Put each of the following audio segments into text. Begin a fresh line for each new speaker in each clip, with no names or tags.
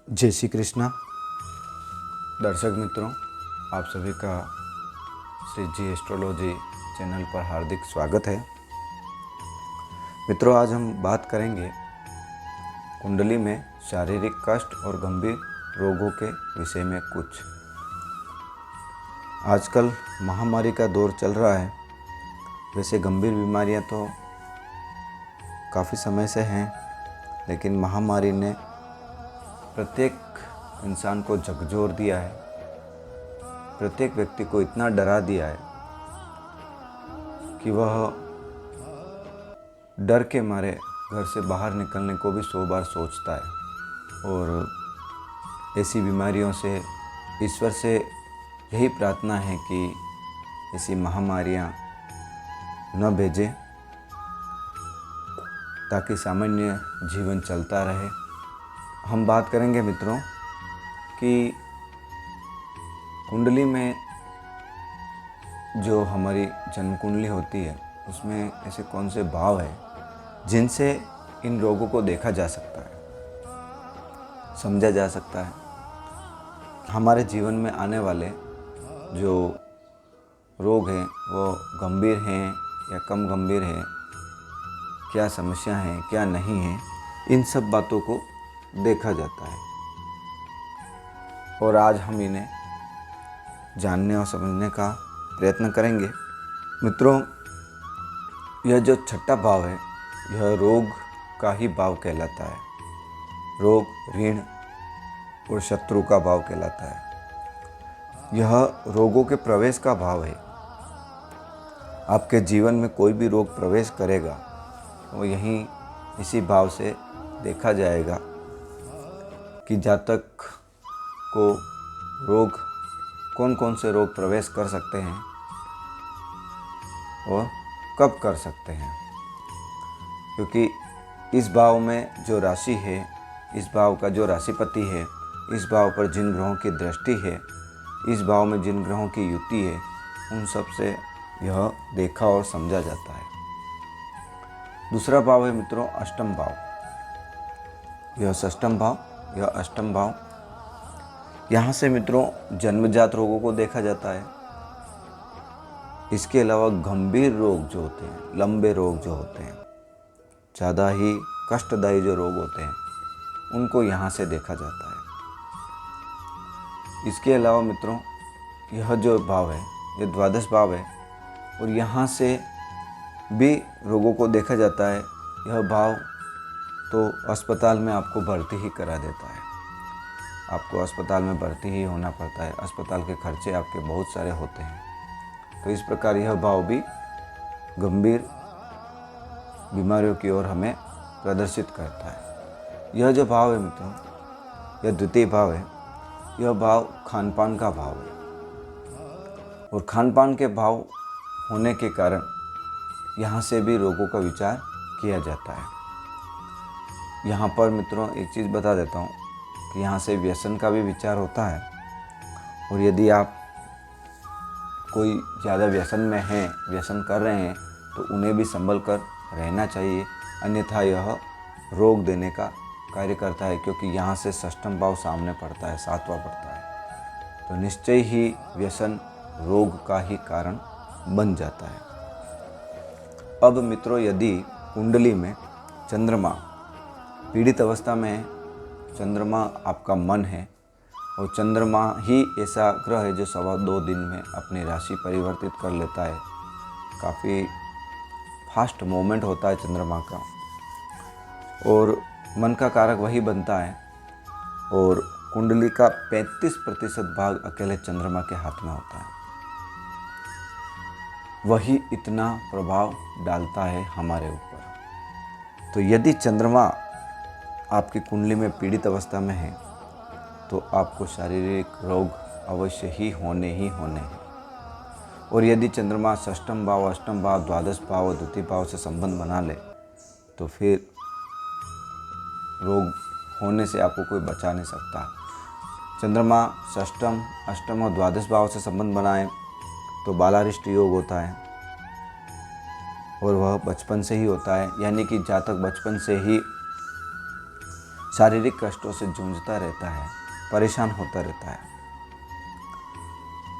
जय श्री कृष्णा। दर्शक मित्रों, आप सभी का श्री जी एस्ट्रोलॉजी चैनल पर हार्दिक स्वागत है। मित्रों, आज हम बात करेंगे कुंडली में शारीरिक कष्ट और गंभीर रोगों के विषय में कुछ। आजकल महामारी का दौर चल रहा है। वैसे गंभीर बीमारियां तो काफ़ी समय से हैं, लेकिन महामारी ने प्रत्येक इंसान को झकझोर दिया है। प्रत्येक व्यक्ति को इतना डरा दिया है कि वह डर के मारे घर से बाहर निकलने को भी 100 बार सोचता है। और ऐसी बीमारियों से ईश्वर से यही प्रार्थना है कि ऐसी महामारियां न भेजे, ताकि सामान्य जीवन चलता रहे। हम बात करेंगे मित्रों कि कुंडली में जो हमारी जन्म कुंडली होती है, उसमें ऐसे कौन से भाव हैं जिनसे इन रोगों को देखा जा सकता है, समझा जा सकता है। हमारे जीवन में आने वाले जो रोग हैं वो गंभीर हैं या कम गंभीर हैं, क्या समस्या है क्या नहीं है, इन सब बातों को देखा जाता है। और आज हम इन्हें जानने और समझने का प्रयत्न करेंगे। मित्रों, यह जो छठा भाव है, यह रोग का ही भाव कहलाता है। रोग, ऋण और शत्रु का भाव कहलाता है। यह रोगों के प्रवेश का भाव है। आपके जीवन में कोई भी रोग प्रवेश करेगा वो यहीं इसी भाव से देखा जाएगा कि जातक को रोग, कौन कौन से रोग प्रवेश कर सकते हैं और कब कर सकते हैं। क्योंकि इस भाव में जो राशि है, इस भाव का जो राशिपति है, इस भाव पर जिन ग्रहों की दृष्टि है, इस भाव में जिन ग्रहों की युति है, उन सब से यह देखा और समझा जाता है। दूसरा भाव है मित्रों अष्टम भाव। यह षष्ठम भाव, यह अष्टम भाव। यहाँ से मित्रों जन्मजात रोगों को देखा जाता है। इसके अलावा गंभीर रोग जो होते हैं, लंबे रोग जो होते हैं, ज़्यादा ही कष्टदायी जो रोग होते हैं, उनको यहाँ से देखा जाता है। इसके अलावा मित्रों यह जो भाव है, यह द्वादश भाव है और यहाँ से भी रोगों को देखा जाता है। यह भाव तो अस्पताल में आपको भर्ती ही करा देता है। आपको अस्पताल में भर्ती ही होना पड़ता है। अस्पताल के खर्चे आपके बहुत सारे होते हैं। तो इस प्रकार यह भाव भी गंभीर बीमारियों की ओर हमें प्रदर्शित करता है। यह जो भाव है मित्रों, यह द्वितीय भाव है। यह भाव खान पान का भाव है और खान पान के भाव होने के कारण यहाँ से भी रोगों का विचार किया जाता है। यहाँ पर मित्रों एक चीज़ बता देता हूँ कि यहाँ से व्यसन का भी विचार होता है। और यदि आप कोई ज़्यादा व्यसन में हैं, व्यसन कर रहे हैं, तो उन्हें भी संभल कर रहना चाहिए, अन्यथा यह रोग देने का कार्य करता है। क्योंकि यहाँ से षष्ठम भाव सामने पड़ता है, सातवां पड़ता है, तो निश्चय ही व्यसन रोग का ही कारण बन जाता है। अब मित्रों, यदि कुंडली में चंद्रमा पीड़ित अवस्था में है, चंद्रमा आपका मन है और चंद्रमा ही ऐसा ग्रह है जो 2.25 दिन में अपनी राशि परिवर्तित कर लेता है। काफ़ी फास्ट मूवमेंट होता है चंद्रमा का और मन का कारक वही बनता है। और कुंडली का 35% भाग अकेले चंद्रमा के हाथ में होता है। वही इतना प्रभाव डालता है हमारे ऊपर। तो यदि चंद्रमा आपकी कुंडली में पीड़ित अवस्था में है तो आपको शारीरिक रोग अवश्य ही होने हैं। और यदि चंद्रमा षष्ठम भाव, अष्टम भाव, द्वादश भाव और द्वितीय भाव से संबंध बना ले तो फिर रोग होने से आपको कोई बचा नहीं सकता। चंद्रमा षष्ठम, अष्टम और द्वादश भाव से संबंध बनाए तो बालारिष्ट योग होता है और वह बचपन से ही होता है। यानी कि जातक बचपन से ही शारीरिक कष्टों से जूझता रहता है, परेशान होता रहता है।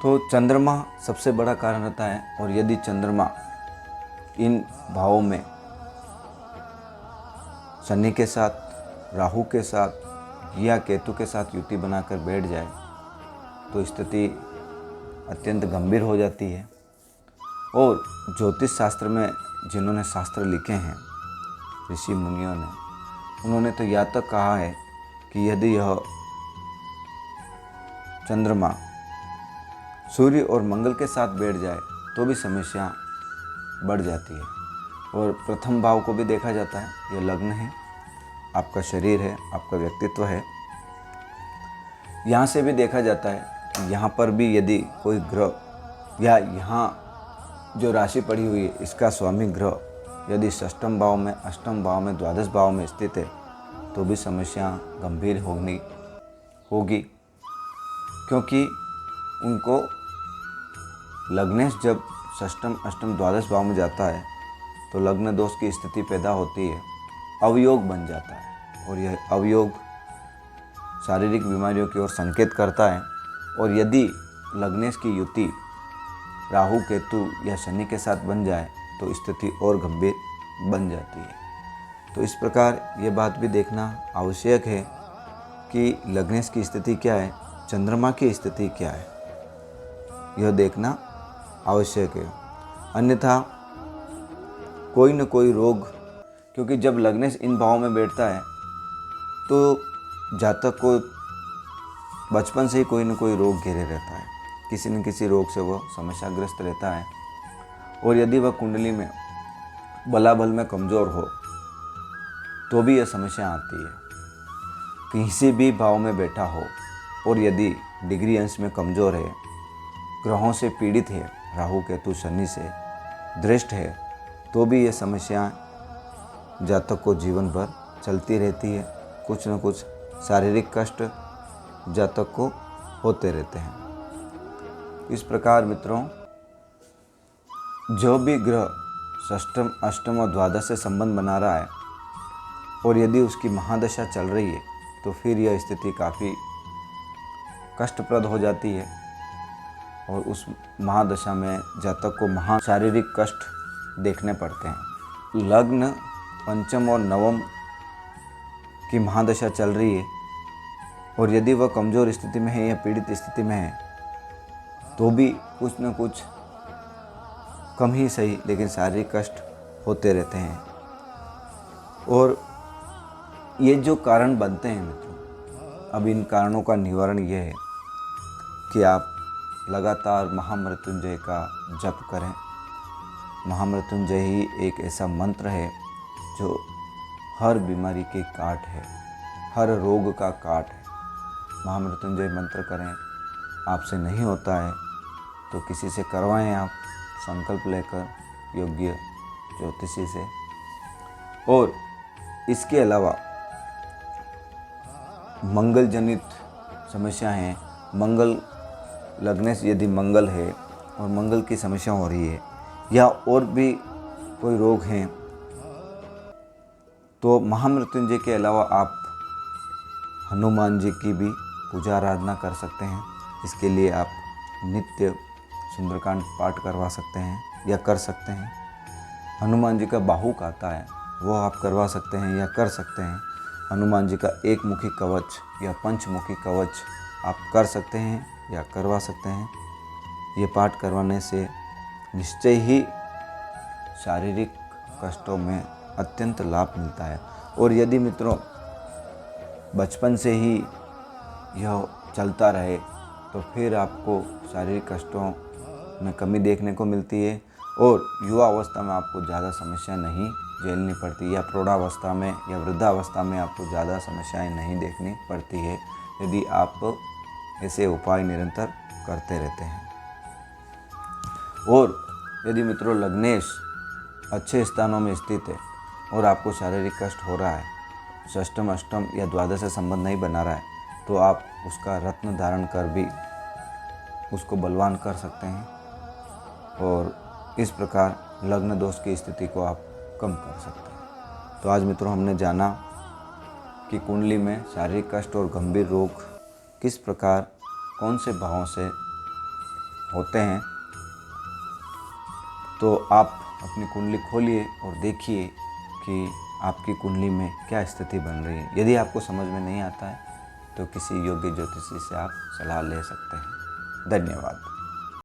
तो चंद्रमा सबसे बड़ा कारण रहता है। और यदि चंद्रमा इन भावों में शनि के साथ, राहु के साथ या केतु के साथ युति बनाकर बैठ जाए तो स्थिति अत्यंत गंभीर हो जाती है। और ज्योतिष शास्त्र में जिन्होंने शास्त्र लिखे हैं, ऋषि मुनियों ने, उन्होंने तो या तक कहा है कि यदि यह चंद्रमा सूर्य और मंगल के साथ बैठ जाए तो भी समस्या बढ़ जाती है। और प्रथम भाव को भी देखा जाता है, यह लग्न है, आपका शरीर है, आपका व्यक्तित्व है। यहाँ से भी देखा जाता है कि यहाँ पर भी यदि कोई ग्रह या यहाँ जो राशि पड़ी हुई है इसका स्वामी ग्रह यदि षष्ठम भाव में, अष्टम भाव में, द्वादश भाव में स्थित है तो भी समस्या गंभीर होगी। क्योंकि उनको लग्नेश जब षष्ठम, अष्टम, द्वादश भाव में जाता है तो लग्न दोष की स्थिति पैदा होती है, अवयोग बन जाता है। और यह अवयोग शारीरिक बीमारियों की ओर संकेत करता है। और यदि लग्नेश की युति राहु, केतु या शनि के साथ बन जाए तो स्थिति और गंभीर बन जाती है। तो इस प्रकार ये बात भी देखना आवश्यक है कि लग्नेश की स्थिति क्या है, चंद्रमा की स्थिति क्या है, यह देखना आवश्यक है। अन्यथा कोई न कोई रोग, क्योंकि जब लग्नेश इन भावों में बैठता है तो जातक को बचपन से ही कोई न कोई रोग घेरे रहता है, किसी न किसी रोग से वह समस्याग्रस्त रहता है। और यदि वह कुंडली में बलाबल में कमज़ोर हो तो भी यह समस्या आती है। किसी भी भाव में बैठा हो और यदि डिग्री अंश में कमज़ोर है, ग्रहों से पीड़ित है, राहु, केतु, शनि से दृष्ट है, तो भी यह समस्या जातक को जीवन भर चलती रहती है। कुछ न कुछ शारीरिक कष्ट जातक को होते रहते हैं। इस प्रकार मित्रों, जो भी ग्रह षष्ठम, अष्टम और द्वादश से संबंध बना रहा है और यदि उसकी महादशा चल रही है तो फिर यह स्थिति काफ़ी कष्टप्रद हो जाती है। और उस महादशा में जातक को महान शारीरिक कष्ट देखने पड़ते हैं। लग्न पंचम और नवम की महादशा चल रही है और यदि वह कमज़ोर स्थिति में है या पीड़ित स्थिति में है तो भी कुछ न कुछ कम ही सही लेकिन शारीरिक कष्ट होते रहते हैं। और ये जो कारण बनते हैं मित्रों, अब इन कारणों का निवारण ये है कि आप लगातार महामृत्युंजय का जप करें। महामृत्युंजय ही एक ऐसा मंत्र है जो हर बीमारी के काट है, हर रोग का काट है। महामृत्युंजय मंत्र करें, आपसे नहीं होता है तो किसी से करवाएं, आप संकल्प लेकर योग्य ज्योतिषी से। और इसके अलावा मंगल जनित समस्या हैं, मंगल लग्न से यदि मंगल है और मंगल की समस्या हो रही है या और भी कोई रोग हैं तो महामृत्युंजय के अलावा आप हनुमान जी की भी पूजा आराधना कर सकते हैं। इसके लिए आप नित्य सुंदरकांड पाठ करवा सकते हैं या कर सकते हैं। हनुमान जी का बाहुक आता है वो आप करवा सकते हैं या कर सकते हैं। हनुमान जी का एक मुखी कवच या पंचमुखी कवच आप कर सकते हैं या करवा सकते हैं। ये पाठ करवाने से निश्चय ही शारीरिक कष्टों में अत्यंत लाभ मिलता है। और यदि मित्रों बचपन से ही यह चलता रहे तो फिर आपको शारीरिक कष्टों में कमी देखने को मिलती है और युवा अवस्था में आपको ज़्यादा समस्या नहीं झेलनी पड़ती, या प्रौढ़ावस्था में या वृद्धावस्था में आपको ज़्यादा समस्याएं नहीं देखनी पड़ती है यदि आप ऐसे उपाय निरंतर करते रहते हैं। और यदि मित्रों लग्नेश अच्छे स्थानों में स्थित है और आपको शारीरिक कष्ट हो रहा है, षष्ठम, अष्टम या द्वादश से संबंध नहीं बना रहा है, तो आप उसका रत्न धारण कर भी उसको बलवान कर सकते हैं और इस प्रकार लग्न दोष की स्थिति को आप कम कर सकते हैं। तो आज मित्रों हमने जाना आपकी कुंडली में शारीरिक कष्ट और गंभीर रोग किस प्रकार कौन से भावों से होते हैं, तो आप अपनी कुंडली खोलिए और देखिए कि आपकी कुंडली में क्या स्थिति बन रही है। यदि आपको समझ में नहीं आता है तो किसी योग्य ज्योतिषी से आप सलाह ले सकते हैं। धन्यवाद।